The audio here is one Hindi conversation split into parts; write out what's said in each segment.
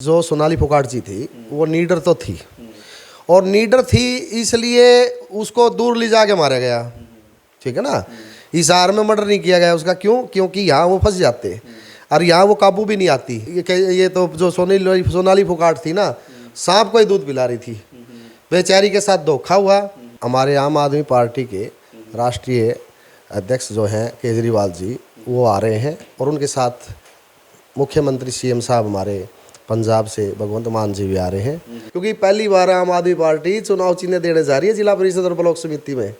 जो सोनाली फोगाट जी थी वो नीडर तो थी, और नीडर थी इसलिए उसको दूर ले जाके मारा गया, ठीक है ना। हिसार में मर्डर नहीं किया गया उसका, क्यों? क्योंकि यहाँ वो फंस जाते और यहाँ वो काबू भी नहीं आती। ये तो जो सोनाली फोगाट थी ना, सांप को ही दूध पिला रही थी, बेचारी के साथ धोखा हुआ। हमारे आम आदमी पार्टी के राष्ट्रीय अध्यक्ष जो हैं केजरीवाल जी, वो आ रहे हैं और उनके साथ मुख्यमंत्री सीएम साहब हमारे पंजाब से भगवंत मान जी भी आ रहे हैं, क्योंकि पहली बार आम आदमी पार्टी चुनाव चिन्ह देने जा रही है जिला परिषद और ब्लॉक समिति में।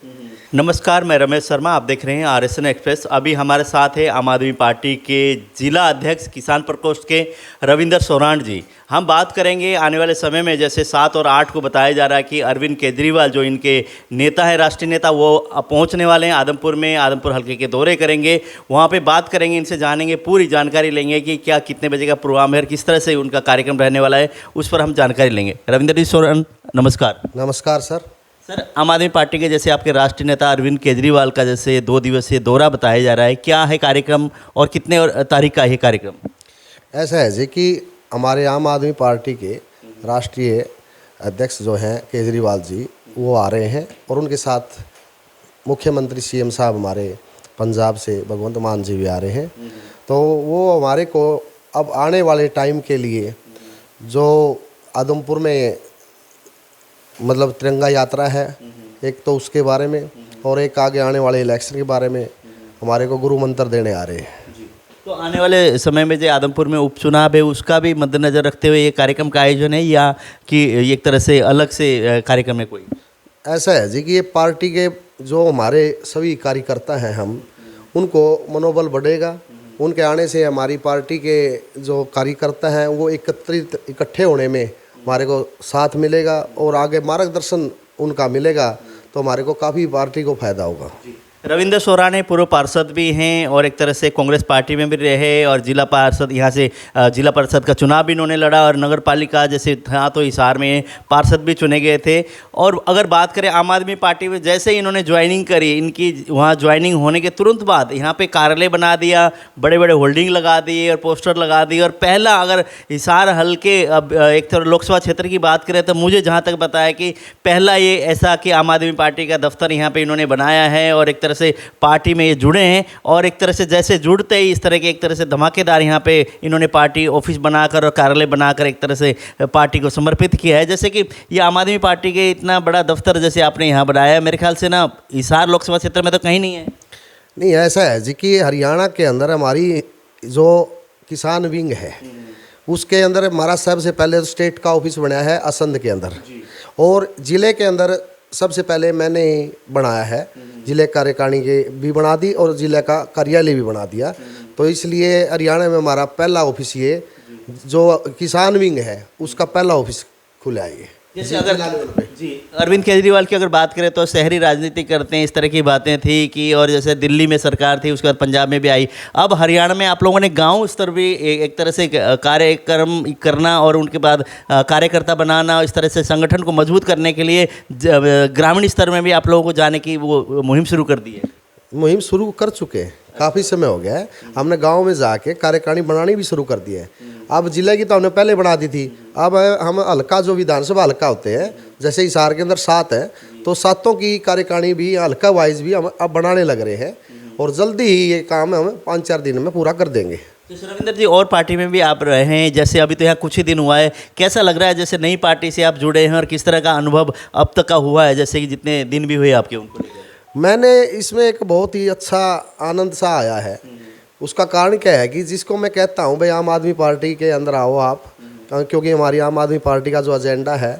नमस्कार, मैं रमेश शर्मा, आप देख रहे हैं आरएसएन एक्सप्रेस। अभी हमारे साथ है आम आदमी पार्टी के जिला अध्यक्ष किसान प्रकोष्ठ के रविंदर सोराण जी। हम बात करेंगे आने वाले समय में, जैसे 7 और 8 को बताया जा रहा है कि अरविंद केजरीवाल जो इनके नेता है, राष्ट्रीय नेता, वो पहुंचने वाले हैं आदमपुर में। आदमपुर हल्के के दौरे करेंगे, वहां पे बात करेंगे, इनसे जानेंगे, पूरी जानकारी लेंगे कि क्या कितने बजे का प्रोग्राम है और किस तरह से उनका कार्यक्रम रहने वाला है, उस पर हम जानकारी लेंगे। रविंदर जी सोराण, नमस्कार। नमस्कार सर। सर, आम आदमी पार्टी के जैसे आपके राष्ट्रीय नेता अरविंद केजरीवाल का जैसे 2 दिवसीय दौरा बताया जा रहा है, क्या है कार्यक्रम और कितने और तारीख का है कार्यक्रम? ऐसा है जी कि हमारे आम आदमी पार्टी के राष्ट्रीय अध्यक्ष जो हैं केजरीवाल जी, वो आ रहे हैं और उनके साथ मुख्यमंत्री सीएम साहब हमारे पंजाब से भगवंत मान जी भी आ रहे हैं। तो वो हमारे को अब आने वाले टाइम के लिए जो आदमपुर में मतलब तिरंगा यात्रा है, एक तो उसके बारे में और एक आगे आने वाले इलेक्शन के बारे में हमारे को गुरु मंत्र देने आ रहे हैं। तो आने वाले समय में जो आदमपुर में उपचुनाव है, उसका भी मद्देनज़र रखते हुए ये कार्यक्रम का आयोजन है, या कि एक तरह से अलग से कार्यक्रम है कोई? ऐसा है जी कि ये पार्टी के जो हमारे सभी कार्यकर्ता हैं, हम उनको मनोबल बढ़ेगा। उनके आने से हमारी पार्टी के जो कार्यकर्ता हैं वो इकट्ठे होने में हमारे को साथ मिलेगा और आगे मार्गदर्शन उनका मिलेगा, तो हमारे को काफ़ी पार्टी को फायदा होगा। रविंदर सोराण पूर्व पार्षद भी हैं और एक तरह से कांग्रेस पार्टी में भी रहे, और जिला पार्षद यहाँ से जिला परिषद का चुनाव भी इन्होंने लड़ा, और नगर पालिका जैसे था तो हिसार में पार्षद भी चुने गए थे। और अगर बात करें आम आदमी पार्टी में, जैसे ही इन्होंने ज्वाइनिंग करी, इनकी वहाँ ज्वाइनिंग होने के तुरंत बाद यहाँ पे कार्यालय बना दिया, बड़े बड़े होल्डिंग लगा दिए और पोस्टर लगा दिए। और पहला अगर हिसार हल्के अब एक तरह लोकसभा क्षेत्र की बात करें तो मुझे जहाँ तक बताया कि पहला ये ऐसा कि आम आदमी पार्टी का दफ्तर यहाँ पर इन्होंने बनाया है और एक तरह से पार्टी में ये जुड़े हैं। और एक तरह से जैसे जुड़ते ही इस तरह के एक तरह से धमाकेदार यहाँ पे इन्होंने पार्टी ऑफिस बनाकर और कार्यालय बनाकर एक तरह से पार्टी को समर्पित किया है। जैसे कि ये आम आदमी पार्टी के इतना बड़ा दफ्तर जैसे आपने यहाँ बनाया है, मेरे ख्याल से ना हिसार लोकसभा क्षेत्र में तो कहीं नहीं है। नहीं, ऐसा है जी कि हरियाणा के अंदर हमारी जो किसान विंग है उसके अंदर हमारा सबसे पहले स्टेट का ऑफिस बनाया है असंध के अंदर, और ज़िले के अंदर सबसे पहले मैंने बनाया है। जिले कार्यकारिणी के भी बना दी और जिले का कार्यालय भी बना दिया। तो इसलिए हरियाणा में हमारा पहला ऑफिस ये जो किसान विंग है उसका पहला ऑफिस खुला है। जैसे अगर जी अरविंद केजरीवाल की अगर बात करें तो शहरी राजनीति करते हैं, इस तरह की बातें थी कि, और जैसे दिल्ली में सरकार थी, उसके बाद पंजाब में भी आई, अब हरियाणा में आप लोगों ने गांव स्तर भी एक तरह से कार्यक्रम करना और उनके बाद कार्यकर्ता बनाना, इस तरह से संगठन को मजबूत करने के लिए ग्रामीण स्तर में भी आप लोगों को जाने की वो मुहिम शुरू कर दी है। मुहिम शुरू कर चुके हैं, काफ़ी समय हो गया है। हमने गांव में जाके कार्यकारिणी बनानी भी शुरू कर दी है। अब जिले की तो हमने पहले बना दी थी, अब हम हल्का जो विधानसभा हल्का होते हैं, जैसे हिसार के अंदर 7 है, तो 7 की कार्यकारिणी भी हल्का वाइज भी हम अब बनाने लग रहे हैं, और जल्दी ही ये काम हम 5-4 दिन में पूरा कर देंगे। तो रविंदर जी, और पार्टी में भी आप रहे हैं, जैसे अभी तो यहाँ कुछ ही दिन हुआ है, कैसा लग रहा है जैसे नई पार्टी से आप जुड़े हैं, और किस तरह का अनुभव अब तक का हुआ है, जैसे कि जितने दिन भी हुए आपके उनको लेकर? मैंने इसमें एक बहुत ही अच्छा आनंद सा आया है। उसका कारण क्या है कि जिसको मैं कहता हूँ भाई आम आदमी पार्टी के अंदर आओ आप, क्योंकि हमारी आम आदमी पार्टी का जो एजेंडा है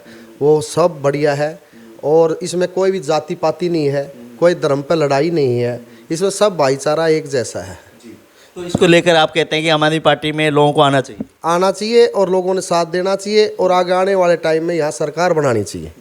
वो सब बढ़िया है, और इसमें कोई भी जाति पाति नहीं है, कोई धर्म पर लड़ाई नहीं है, इसमें सब भाईचारा एक जैसा है। तो इसको लेकर आप कहते हैं कि आम आदमी पार्टी में लोगों को आना चाहिए और लोगों ने साथ देना चाहिए, और आगे आने वाले टाइम में यहाँ सरकार बनानी चाहिए।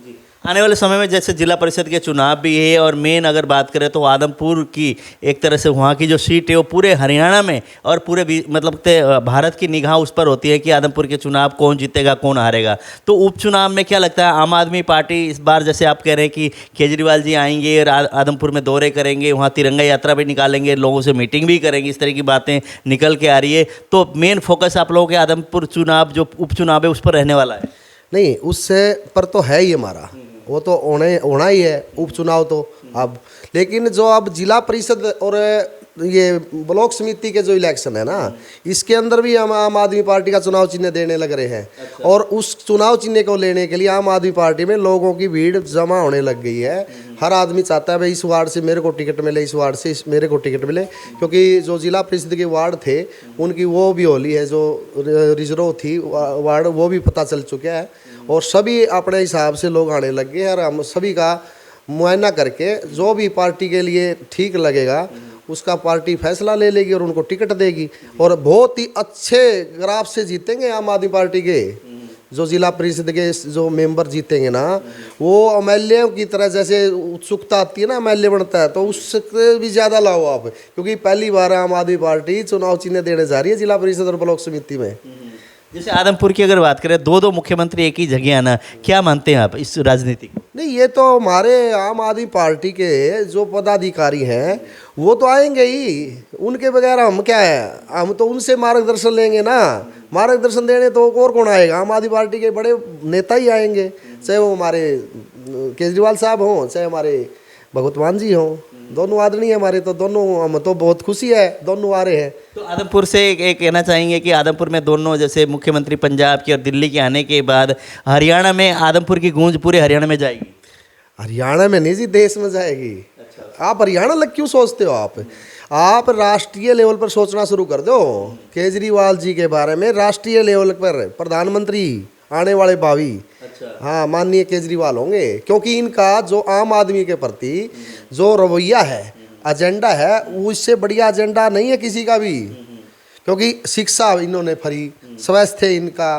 आने वाले समय में जैसे जिला परिषद के चुनाव भी है और मेन अगर बात करें तो आदमपुर की एक तरह से वहाँ की जो सीट है वो पूरे हरियाणा में और पूरे मतलब भारत की निगाह उस पर होती है कि आदमपुर के चुनाव कौन जीतेगा कौन हारेगा। तो उपचुनाव में क्या लगता है आम आदमी पार्टी इस बार जैसे आप कह रहे हैं कि केजरीवाल जी आएंगे और आदमपुर में दौरे करेंगे, वहाँ तिरंगा यात्रा भी निकालेंगे, लोगों से मीटिंग भी करेंगे, इस तरह की बातें निकल के आ रही है, तो मेन फोकस आप लोगों के आदमपुर चुनाव जो उपचुनाव है उस पर रहने वाला है? नहीं, उससे पर तो है ही हमारा, वो तो होना ही है उपचुनाव तो अब। लेकिन जो अब जिला परिषद और ये ब्लॉक समिति के जो इलेक्शन है ना, इसके अंदर भी हम आम आदमी पार्टी का चुनाव चिन्ह देने लग रहे हैं। अच्छा। और उस चुनाव चिन्ह को लेने के लिए आम आदमी पार्टी में लोगों की भीड़ जमा होने लग गई है। हर आदमी चाहता है भाई इस वार्ड से मेरे को टिकट मिले, इस वार्ड से मेरे को टिकट मिले, क्योंकि जो जिला परिषद के वार्ड थे उनकी वो भी होली है, जो रिजर्व थी वार्ड, वो भी पता चल चुका है। और सभी अपने हिसाब से लोग आने लग गए और हम सभी का मुआयना करके जो भी पार्टी के लिए ठीक लगेगा उसका पार्टी फैसला ले लेगी और उनको टिकट देगी। और बहुत ही अच्छे ग्राफ से जीतेंगे आम आदमी पार्टी के जो जिला परिषद के जो मेंबर जीतेंगे ना, वो एमएलए की तरह जैसे उत्सुकता आती है ना एमएलए बनता है, तो उससे भी ज़्यादा लाओ आप, क्योंकि पहली बार आम आदमी पार्टी चुनाव चिन्ह देने जा रही है जिला परिषद और ब्लॉक समिति में। जैसे आदमपुर की अगर बात करें, दो मुख्यमंत्री एक ही जगह आना, क्या मानते हैं आप इस राजनीति को? नहीं, ये तो हमारे आम आदमी पार्टी के जो पदाधिकारी हैं वो तो आएंगे ही, उनके बगैर हम क्या है, हम तो उनसे मार्गदर्शन लेंगे ना। मार्गदर्शन देने तो और कौन आएगा, आम आदमी पार्टी के बड़े नेता ही आएंगे, चाहे वो हमारे केजरीवाल साहब हों चाहे हमारे भगवत मान जी हों, दोनों आदरणीय हमारे, तो दोनों हम तो बहुत खुशी है दोनों आ रहे हैं। तो आदमपुर से एक कहना चाहेंगे कि आदमपुर में दोनों जैसे मुख्यमंत्री पंजाब के और दिल्ली के आने के बाद हरियाणा में आदमपुर की गूंज पूरे हरियाणा में जाएगी? हरियाणा में नहीं जी, देश में जाएगी। अच्छा। आप हरियाणा लग क्यों सोचते हो? आप राष्ट्रीय लेवल पर सोचना शुरू कर दो। केजरीवाल जी के बारे में राष्ट्रीय लेवल पर प्रधानमंत्री आने वाले भावी, अच्छा, हाँ, माननीय केजरीवाल होंगे, क्योंकि इनका जो आम आदमी के प्रति जो रवैया है, एजेंडा है, उससे बढ़िया एजेंडा नहीं है किसी का भी। क्योंकि शिक्षा इन्होंने फ्री, स्वास्थ्य इनका,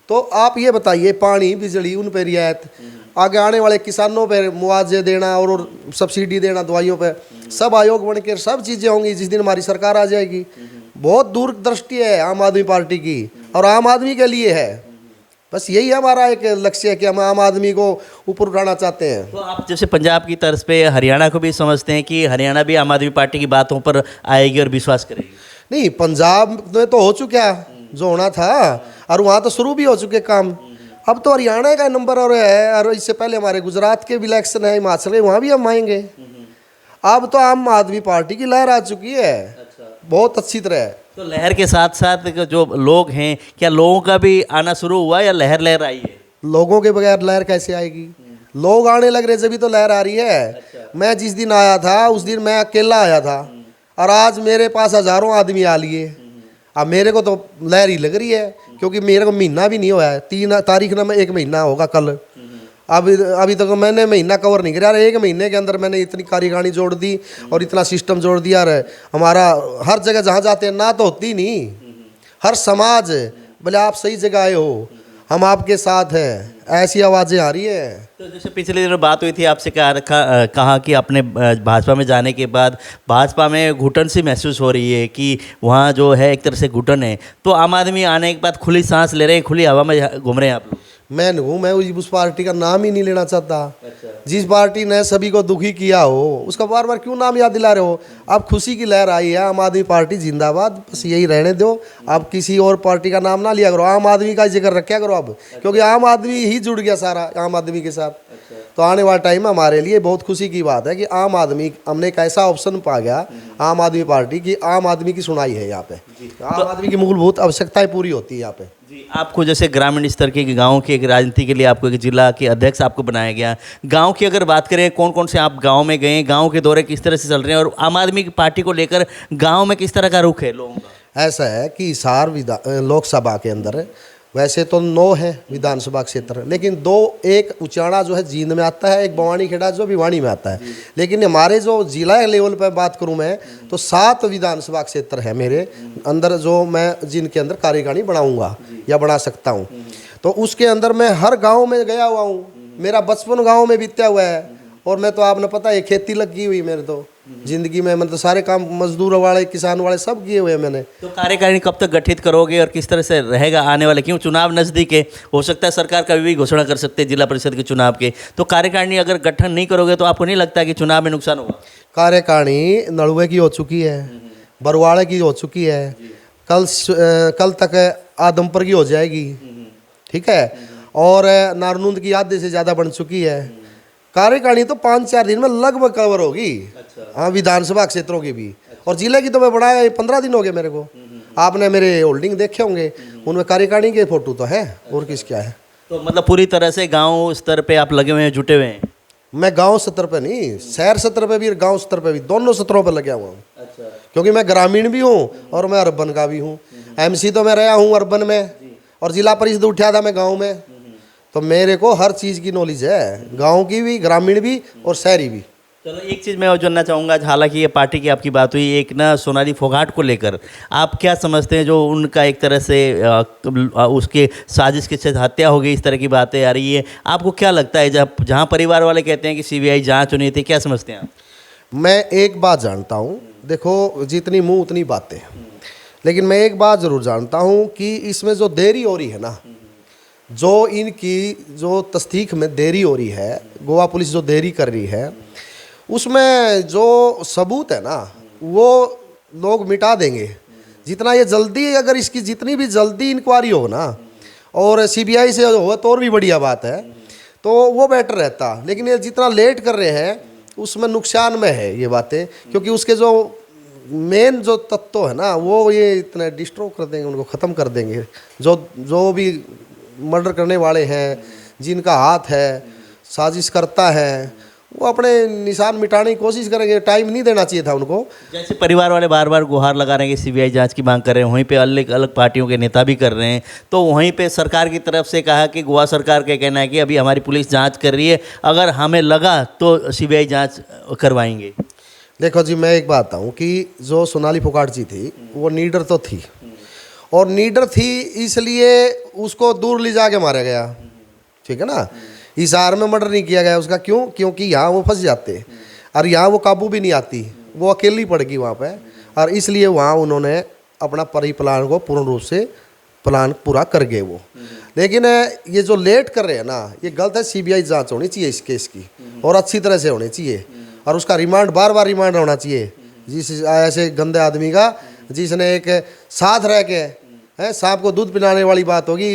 तो आप ये बताइए पानी बिजली उन पर रियायत, आगे आने वाले किसानों पर मुआवजे देना और सब्सिडी देना दवाइयों पर, सब आयोग बन के सब चीज़ें होंगी जिस दिन हमारी सरकार आ जाएगी। बहुत दूरदृष्टि है आम आदमी पार्टी की और आम आदमी के लिए है। बस यही हमारा एक लक्ष्य है कि हम आम आदमी को ऊपर उठाना चाहते हैं। तो आप जैसे पंजाब की तर्ज पे हरियाणा को भी समझते हैं कि हरियाणा भी आम आदमी पार्टी की बातों पर आएगी और विश्वास करेगी? नहीं, पंजाब में तो हो चुका जो होना था और वहाँ तो शुरू भी हो चुके काम। अब तो हरियाणा का नंबर और है, और इससे पहले हमारे गुजरात के भी इलेक्शन है, हिमाचल के, वहाँ भी हम आएंगे। अब तो आम आदमी पार्टी की लहर आ चुकी है। अच्छा। बहुत अच्छी तरह। तो लहर के साथ साथ जो लोग हैं, क्या लोगों का भी आना शुरू हुआ या लहर आई है? लोगों के बगैर लहर कैसे आएगी? लोग आने लग रहे जब तो लहर आ रही है। अच्छा। मैं जिस दिन आया था उस दिन मैं अकेला आया था और आज मेरे पास हजारों आदमी आ लिए। अब मेरे को तो लहर ही लग रही है, क्योंकि मेरे को महीना भी नहीं हुआ है, 3 तारीख ना मैं 1 महीना होगा कल। अभी तक मैंने महीना कवर नहीं किया। 1 महीने के अंदर मैंने इतनी कारीगरी जोड़ दी और इतना सिस्टम जोड़ दिया। हमारा हर जगह जहाँ जाते हैं ना तो होती नहीं, हर समाज बोले आप सही जगह आए हो, हम आपके साथ हैं, ऐसी आवाज़ें आ रही है। तो जैसे पिछले दिनों बात हुई थी आपसे, कहा कि अपने भाजपा में जाने के बाद भाजपा में घुटन सी महसूस हो रही है कि वहाँ जो है एक तरह से घुटन है, तो आम आदमी आने के बाद खुली सांस ले रहे हैं, खुली हवा में घूम रहे हैं आप लोग? मैं उस पार्टी का नाम ही नहीं लेना चाहता। अच्छा। जिस पार्टी ने सभी को दुखी किया हो उसका बार बार क्यों नाम याद दिला रहे हो? अब खुशी की लहर आई है, आम आदमी पार्टी जिंदाबाद, बस यही रहने दो। आप किसी और पार्टी का नाम ना लिया करो, आम आदमी का जिक्र रखा करो अब। अच्छा। क्योंकि आम आदमी ही जुड़ गया सारा आम आदमी के साथ। अच्छा। तो आने वाला टाइम हमारे लिए बहुत खुशी की बात है कि आम आदमी, हमने एक ऐसा ऑप्शन पा गया आम आदमी पार्टी की, आम आदमी की सुनाई है यहाँ पे। आम आदमी की मूलभूत आवश्यकताएं पूरी होती है यहाँ पे। जी, आपको जैसे ग्रामीण स्तर के गांव की एक राजनीति के लिए आपको एक जिला के अध्यक्ष आपको बनाया गया। गांव की अगर बात करें, कौन कौन से आप गांव में गए, गांव के दौरे किस तरह से चल रहे हैं और आम आदमी की पार्टी को लेकर गांव में किस तरह का रुख है लोगों का? ऐसा है कि हिसार लोकसभा के अंदर वैसे तो 9 है विधानसभा क्षेत्र, लेकिन 2, एक उचाणा जो है जींद में आता है, एक बवानी खेड़ा जो भिवानी में आता है। लेकिन हमारे जो जिला लेवल पर बात करूं मैं तो 7 विधानसभा क्षेत्र है मेरे अंदर, जो मैं जिनके अंदर कार्यकारिणी बनाऊंगा या बना सकता हूं। तो उसके अंदर मैं हर गांव में गया हुआ हूं मेरा बचपन गांव में बीता हुआ है, और मैं तो आपने पता है खेती लगी हुई मेरे तो जिंदगी में, मतलब सारे काम मजदूर वाले किसान वाले सब किए हुए हैं मैंने। तो कार्यकारिणी कब तक गठित करोगे और किस तरह से रहेगा आने वाले, क्यों चुनाव नज़दीक है, हो सकता है सरकार कभी भी घोषणा कर सकते हैं जिला परिषद के चुनाव के, तो कार्यकारिणी अगर गठन नहीं करोगे तो आपको नहीं लगता कि चुनाव में नुकसान होगा? कार्यकारिणी नलुए की हो चुकी है, बरवाड़े की हो चुकी है, कल तक आदमपुर की हो जाएगी, ठीक है, और नारनूंद की आधे से ज़्यादा बन चुकी है। कार्यकारिणी तो 5-4 दिन में लगभग कवर होगी। हाँ, विधानसभा क्षेत्रों की भी, और जिले की तो मैं बढ़ाया 15 दिन हो गए मेरे को। आपने मेरे होल्डिंग देखे होंगे, उनमें कार्यकारिणी के फोटो तो है, और किस क्या है। तो मतलब पूरी तरह से गांव स्तर पे आप लगे हुए हैं, जुटे हुए हैं? मैं गांव स्तर पे नहीं, शहर स्तर पे भी और गांव स्तर पे भी, दोनों स्तरों पे लगा हुआ हूँ। अच्छा, क्योंकि मैं ग्रामीण भी हूँ और मैं अर्बन का भी हूँ। एमसी तो मैं रहा हूँ अर्बन में, और जिला परिषद उठा था मैं गांव में, तो मेरे को हर चीज़ की नॉलेज है, गांव की भी, ग्रामीण भी और शहरी भी। चलो एक चीज़ मैं और जानना चाहूँगा, हालांकि ये पार्टी की आपकी बात हुई, एक ना सोनाली फोगाट को लेकर आप क्या समझते हैं, जो उनका एक तरह से उसके साजिश के साथ हत्या हो गई, इस तरह की बातें आ रही है, आपको क्या लगता है? जब जहाँ परिवार वाले कहते हैं कि सीबीआई जांच होनी थी, क्या समझते हैं आप? मैं एक बात जानता हूँ, देखो जितनी मुँह उतनी बातें, लेकिन मैं एक बात ज़रूर जानता हूँ कि इसमें जो देरी हो रही है ना, जो इनकी जो तस्दीक में देरी हो रही है, गोवा पुलिस जो देरी कर रही है, उसमें जो सबूत है ना वो लोग मिटा देंगे। जितना ये जल्दी, अगर इसकी जितनी भी जल्दी इंक्वायरी हो ना, और सीबीआई से हो तो और भी बढ़िया बात है, तो वो बेटर रहता। लेकिन ये जितना लेट कर रहे हैं उसमें नुकसान में है ये बातें, क्योंकि उसके जो मेन जो तत्व है ना वो ये इतने डिस्ट्रॉय कर देंगे, उनको ख़त्म कर देंगे। जो भी मर्डर करने वाले हैं, जिनका हाथ है, साजिश करता है, वो अपने निशान मिटाने की कोशिश करेंगे। टाइम नहीं देना चाहिए था उनको। जैसे परिवार वाले बार बार गुहार लगा रहे हैं कि सीबीआई जांच की मांग कर रहे हैं, वहीं पे अलग अलग पार्टियों के नेता भी कर रहे हैं, तो वहीं पे सरकार की तरफ से कहा कि गोवा सरकार का कहना है कि अभी हमारी पुलिस जांच कर रही है, अगर हमें लगा तो सीबीआई जांच करवाएंगे। देखो जी, मैं एक बात बताऊँ कि जो सोनाली फोगाट जी थी वो नीडर तो थी, और नीडर थी इसलिए उसको दूर ले जाके मारा गया, ठीक है ना। हिसार में मर्डर नहीं किया गया उसका, क्यों? क्योंकि यहाँ वो फंस जाते और यहाँ वो काबू भी नहीं आती, वो अकेली पड़ गई वहाँ पे, और इसलिए वहाँ उन्होंने अपना परिप्लान को पूर्ण रूप से प्लान पूरा कर गए वो। लेकिन ये जो लेट कर रहे हैं ना, ये गलत है। सीबीआई जांच होनी चाहिए इस केस की, और अच्छी तरह से होनी चाहिए, और उसका रिमांड बार बार रिमांड होना चाहिए। जिस ऐसे गंदे आदमी का, जिसने एक साथ रह के है सांप को दूध पिलाने वाली बात होगी।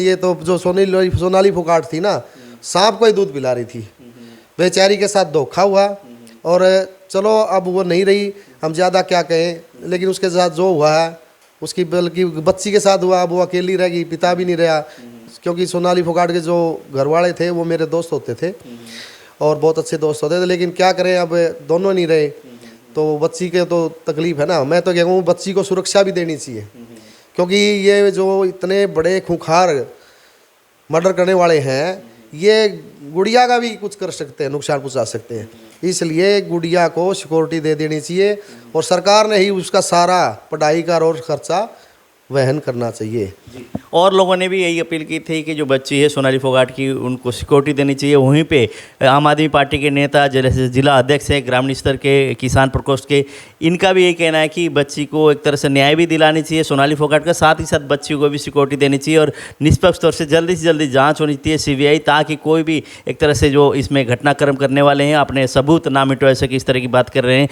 ये तो जो सोनाली फोगाट थी ना, सांप को ही दूध पिला रही थी। बेचारी के साथ धोखा हुआ, और चलो अब वो नहीं रही, हम ज़्यादा क्या कहें, लेकिन उसके साथ जो हुआ है उसकी बल्कि बच्ची के साथ हुआ। अब वो अकेली रह गई, पिता भी नहीं रहा, क्योंकि सोनाली फोगाट के जो घरवाले थे वो मेरे दोस्त होते थे और बहुत अच्छे दोस्त होते थे। लेकिन क्या करें, अब दोनों नहीं रहे, तो बच्ची के तो तकलीफ है ना। मैं तो कहूँ बच्ची को सुरक्षा भी देनी चाहिए, क्योंकि ये जो इतने बड़े खूंखार मर्डर करने वाले हैं, ये गुड़िया का भी कुछ कर सकते हैं, नुकसान पहुंचा सकते हैं। इसलिए गुड़िया को सिक्योरिटी दे देनी चाहिए, और सरकार ने ही उसका सारा पढ़ाई का और खर्चा वहन करना चाहिए। और लोगों ने भी यही अपील की थी कि जो बच्ची है सोनाली फोगाट की, उनको सिक्योरिटी देनी चाहिए। वहीं पे आम आदमी पार्टी के नेता, जैसे जिला अध्यक्ष है ग्रामीण स्तर के किसान प्रकोष्ठ के, इनका भी यही कहना है कि बच्ची को एक तरह से न्याय भी दिलानी चाहिए सोनाली फोगाट का, साथ ही साथ बच्ची को भी सिक्योरिटी देनी चाहिए, और निष्पक्ष तौर से जल्दी जाँच होनी चाहिए सीबीआई, ताकि कोई भी एक तरह से जो इसमें घटनाक्रम करने वाले हैं अपने सबूत ना मिटवा सके, इस तरह की बात कर रहे हैं।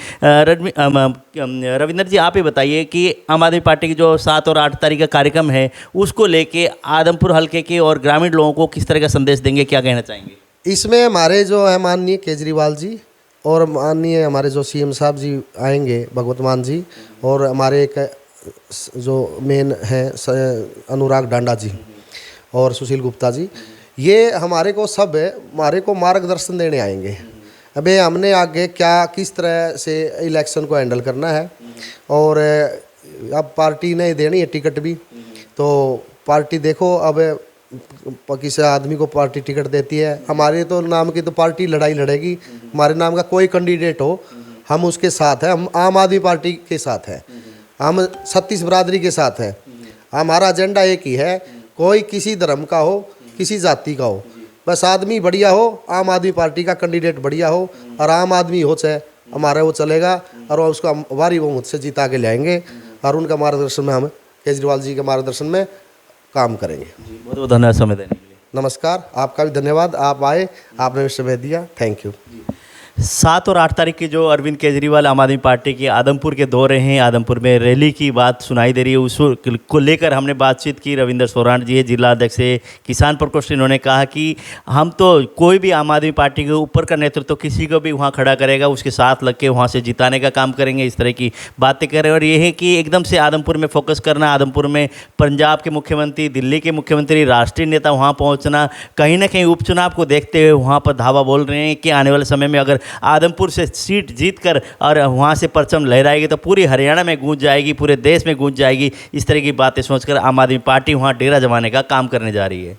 रविंदर जी, आप ही बताइए कि आम आदमी पार्टी की जो 7 और 8 तारीख का कार्यक्रम है, उसको लेके आदमपुर हलके के और ग्रामीण लोगों को किस तरह का संदेश देंगे, क्या कहना चाहेंगे? इसमें हमारे जो है माननीय केजरीवाल जी, और माननीय हमारे जो सीएम साहब जी आएंगे, भगवत मान जी, और हमारे एक जो मेन हैं अनुराग डांडा जी और सुशील गुप्ता जी, ये हमारे को सब हमारे को मार्गदर्शन देने आएंगे। अबे हमने आगे क्या किस तरह से इलेक्शन को हैंडल करना है, और अब पार्टी ने देनी है टिकट भी, तो पार्टी देखो अब किसी आदमी को पार्टी टिकट देती है। हमारे तो नाम की तो पार्टी लड़ाई लड़ेगी, हमारे नाम का कोई कैंडिडेट हो हम उसके साथ हैं। हम आम आदमी पार्टी के साथ हैं, हम 36 बिरादरी के साथ हैं। हमारा एजेंडा एक ही है, कोई किसी धर्म का हो, किसी जाति का हो, बस आदमी बढ़िया हो, आम आदमी पार्टी का कैंडिडेट बढ़िया हो, और आम आदमी हो चाहे हमारा वो चलेगा, और उसको हम भारी बहुमत से जिता के लाएंगे, और उनका मार्गदर्शन में हम केजरीवाल जी के मार्गदर्शन में काम करेंगे। बहुत बहुत धन्यवाद समय देने के लिए। नमस्कार, आपका भी धन्यवाद, आप आए, आपने भी समय दिया, थैंक यू। 7 और 8 तारीख की जो अरविंद केजरीवाल आम आदमी पार्टी के आदमपुर के दौरे हैं, आदमपुर में रैली की बात सुनाई दे रही है, उसको लेकर हमने बातचीत की। रविंदर सोराण जी है, जिला अध्यक्ष है किसान प्रकोष्ठ, इन्होंने कहा कि हम तो कोई भी आम आदमी पार्टी के ऊपर का नेतृत्व किसी को भी वहाँ खड़ा करेगा, उसके साथ लग के वहाँ से जिताने का काम करेंगे, इस तरह की बातें कर रहे हैं। और ये है कि एकदम से आदमपुर में फोकस करना, आदमपुर में पंजाब के मुख्यमंत्री, दिल्ली के मुख्यमंत्री, राष्ट्रीय नेता वहाँ पहुँचना, कहीं ना कहीं उपचुनाव को देखते हुए वहाँ पर धावा बोल रहे हैं कि आने वाले समय में अगर आदमपुर से सीट जीतकर और वहाँ से परचम लहराएगी तो पूरी हरियाणा में गूंज जाएगी, पूरे देश में गूंज जाएगी। इस तरह की बातें सोचकर आम आदमी पार्टी वहाँ डेरा जमाने का काम करने जा रही है।